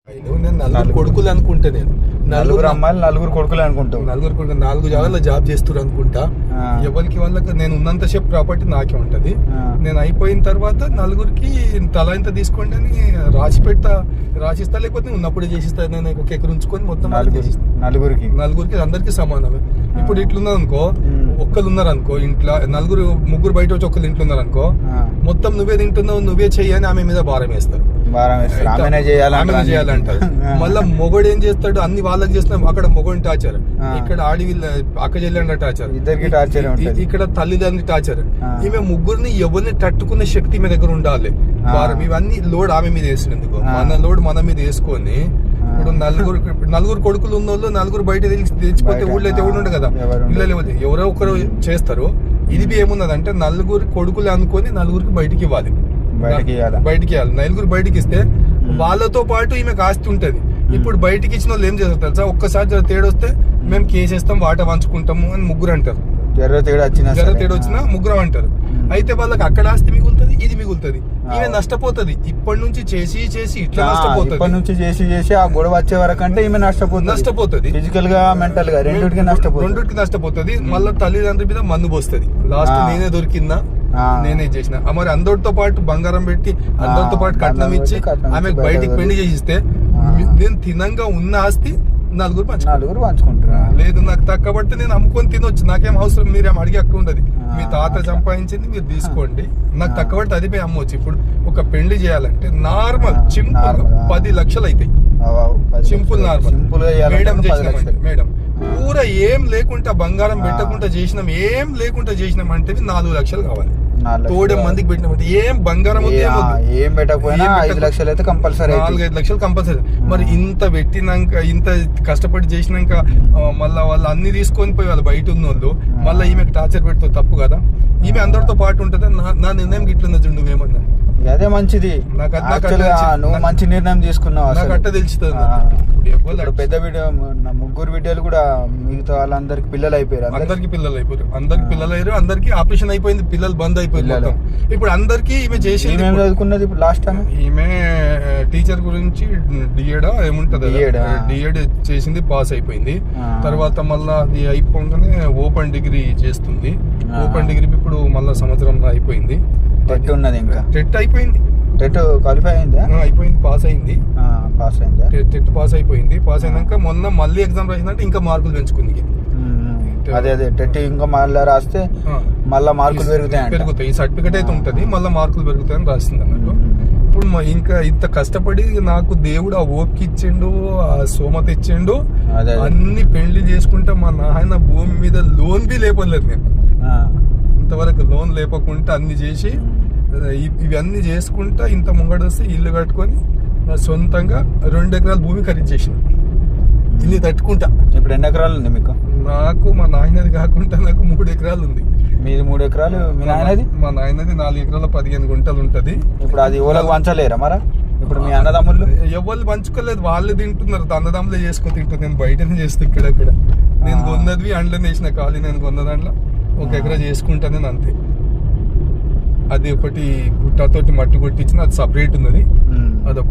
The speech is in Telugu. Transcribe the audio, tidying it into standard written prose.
నేను నలుగురు కొడుకులు అనుకుంటా. నేను నలుగురు అమ్మాయిలు నలుగురు కొడుకులు అనుకుంటాం. నలుగురు కొడుకు 4 జాగాల్లో జాబ్ చేస్తారు అనుకుంటా. ఎవరికి వాళ్ళకి నేను ఉన్నంతసేపు ప్రాపర్టీ నాకే ఉంటది. నేను అయిపోయిన తర్వాత నలుగురికి తల ఇంత తీసుకోండి అని రాసిస్తా, లేకపోతే ఉన్నప్పుడు చేసిస్తా. నేను ఒక ఎకరు ఉంచుకొని మొత్తం నలుగురికి అందరికి సమానమే. ఇప్పుడు ఇట్లున్నది అనుకో, ఒక్కరు ఉన్నారు అనుకో ఇంట్లో, ముగ్గురు బయట వచ్చి ఒక్కరు ఇంట్లో ఉన్నారు అనుకో, మొత్తం నువ్వే తింటున్నావు నువ్వే చెయ్యని ఆమె మీద భారం వేస్తారు. చేయాలంటారు. మళ్ళా మొగడు ఏం చేస్తాడు, అన్ని వాళ్ళకి చేస్తున్నాం. అక్కడ మొగోని టార్చర్, ఇక్కడ అక్క చెల్లెండ టార్చర్, ఇద్దరికి టార్చర్, ఇక్కడ తల్లిదండ్రులు టార్చర్. ఈమె ముగ్గురిని ఎవరిని తట్టుకునే శక్తి మీ దగ్గర ఉండాలి. ఇవన్నీ లోడ్ ఆమె మీద వేసినందుకు మన లోడ్ మన మీద వేసుకొని, ఇప్పుడు నలుగురు కొడుకులు ఉన్న వాళ్ళు నలుగురు బయట తెచ్చిపోతే ఊళ్ళో అయితే ఎవరు ఉండదు కదా, పిల్లలు ఎవరో ఒకరు చేస్తారు. ఇది ఏమున్నదంటే నలుగురు కొడుకులు అనుకొని నలుగురికి బయటికి ఇవ్వాలి. నలుగురు బయటికి ఇస్తే వాళ్ళతో పాటు ఈమెకు ఆస్తి ఉంటది. ఇప్పుడు బయటికి ఇచ్చిన వాళ్ళు ఏం చేస్తారు తెలుసా, ఒక్కసారి తేడొస్తే మేము కేసేస్తాం, వాట పంచుకుంటాము అని ముగ్గురు అంటారు. జర తేడా వచ్చినా ముగ్గురం అంటారు. అయితే వాళ్ళకి అక్కడ ఆస్తి మిగులుతుంది, ఇది మిగులుతుంది. ఈమె నష్టపోతుంది. ఇప్పటి నుంచి చేసి ఇట్లా నష్టపోతుంది. ఇప్పటి నుంచి చేసి ఆ గొడవ వచ్చే వరకు అంటే ఈమె నష్టపోతుంది. ఫిజికల్ గా మెంటల్ గా రెండింటికి నష్టపోతుంది. మళ్ళీ తల్లిదండ్రుల మీద మందు పోస్తుంది. లాస్ట్ నేనే దొరికిందా, నేనే చేసిన. మరి అందరితో పాటు బంగారం పెట్టి అందరితో పాటు కట్నం ఇచ్చి ఆమె బయటికి పెళ్లి చేసిస్తే నేను తినంగా ఉన్న ఆస్తి నలుగురు పంచుకుంటారు. లేదు నాకు తక్కబడితే నేను అమ్ముకొని తినొచ్చు, నాకేం అవసరం, మీరేం అడిగి అక్కడ ఉండదు. మీ తాత సంపాదించింది మీరు తీసుకోండి, నాకు తక్కబడితే అది పోయి అమ్మవచ్చు. ఇప్పుడు ఒక పెళ్లి చేయాలంటే నార్మల్ సింపుల్ 10 లక్షలు అవుతాయి. సింపుల్ నార్మల్ మేడం పూర ఏం లేకుండా బంగారం పెట్టకుండా చేసినాం, ఏం లేకుండా చేసినాం అంటే 4 లక్షలు కావాలి. తోడే మందికి పెట్టినామంటే ఏం బంగారం ఏం పెట్టకపోయినా 5 లక్షలు అయితే కంపల్సరీ, 4-5 లక్షలు కంపల్సరీ. మరి ఇంత పెట్టినాక, ఇంత కష్టపడి చేసినాక మళ్ళీ వాళ్ళు అన్ని తీసుకొని పోయి వాళ్ళు బయట ఉన్న వాళ్ళు మళ్ళీ ఈమెకు టార్చర్ పెడుతుంది. తప్పు కదా. ఈమె అందరితో పాటు ఉంటుంది. నా నిర్ణయం గిట్లుంది చూడు, నువ్వేమన్నా అదే మంచిది. నువ్వు మంచి నిర్ణయం తీసుకున్నావు. నాకు అట్ట తెలుస్తుంది. పెద్ద వీడియో ముగ్గురు వీడియోలు కూడా మిగతా వాళ్ళందరికి పిల్లలు అయిపోయారు. అందరికి పిల్లలు అయ్యారు. అందరికి ఆపరేషన్ అయిపోయింది, పిల్లలు బంద్ అయిపోయింది. ఇప్పుడు అందరికి ఈమె చేసి చదువుకున్నది. ఇప్పుడు లాస్ట్ టైం ఈమె టీచర్ గురించి డిఎడ్ ఏముంటది, డిఎడ్ చేసింది, పాస్ అయిపోయింది. తర్వాత మళ్ళా అది అయిపోగానే ఓపెన్ డిగ్రీ చేస్తుంది. ఓపెన్ డిగ్రీ ఇప్పుడు మళ్ళా సంవత్సరంలో అయిపోయింది. టెట్ ఉన్నది, ఇంకా టెట్ అయిపోయింది. టెట్ క్వాలిఫై అయిందా? అయిపోయింది, పాస్ అయింది. టెట్ పాస్ అయిపోయింది. పాస్ అయినాక మొన్న మళ్ళీ ఎగ్జామ్ రాసిందంటే ఇంకా మార్కులు పెంచుకుంది. అదే టెట్ ఇంకా మళ్ళీ రాస్తే మళ్ళీ మార్కులు పెరుగుతాయి. ఈ సర్టిఫికేట్ అయితే ఉంటది, మళ్ళీ మార్కులు పెరుగుతాయని రాసింది అన్నట్టు. ఇప్పుడు ఇంకా ఇంత కష్టపడి నాకు దేవుడు ఆ ఓపిక ఇచ్చిండు, ఆ సోమత ఇచ్చిండు. అన్ని పెళ్లి చేసుకుంటే మా నాయన భూమి మీద లోన్ బి లేపలేదు. నేను ఇంతవరకు లోన్ లేపకుండా అన్ని చేసి ఇవన్నీ చేసుకుంటా ఇంత ముంగడు వస్తే ఇల్లు కట్టుకొని సొంతంగా 2 ఎకరాల భూమి ఖరీచేసిన. ఇల్లు తట్టుకుంటా. ఇప్పుడు ఎన్ని ఎకరాలు ఉంది మీకు? నాకు మా నాయనది కాకుండా నాకు 3 ఎకరాలు ఉంది. మీది 3 ఎకరాలు, మీ నాయనది? మా నాయనది 4 ఎకరాల 15 గుంటలు ఉంటది. ఇప్పుడు అది ఎవరికి పంచలేరా మరా? ఇప్పుడు మీ అన్నదమ్ములు ఎవరు పంచుకోలేదు, వాళ్ళు తింటున్నారు. అన్నదమ్ములే చేసుకొని తింటారు. నేను బయటనే చేస్తా. ఇక్కడక్కడ నేను కొన్నది అండ్లో వేసిన ఖాళీ, నేను కొన్న దాంట్లో 1 ఎకరా చేసుకుంటా నేను, అంతే. అది ఒకటి గుట్టతోటి మట్టి కొట్టించిన, అది సపరేట్ ఉన్నది. అదొక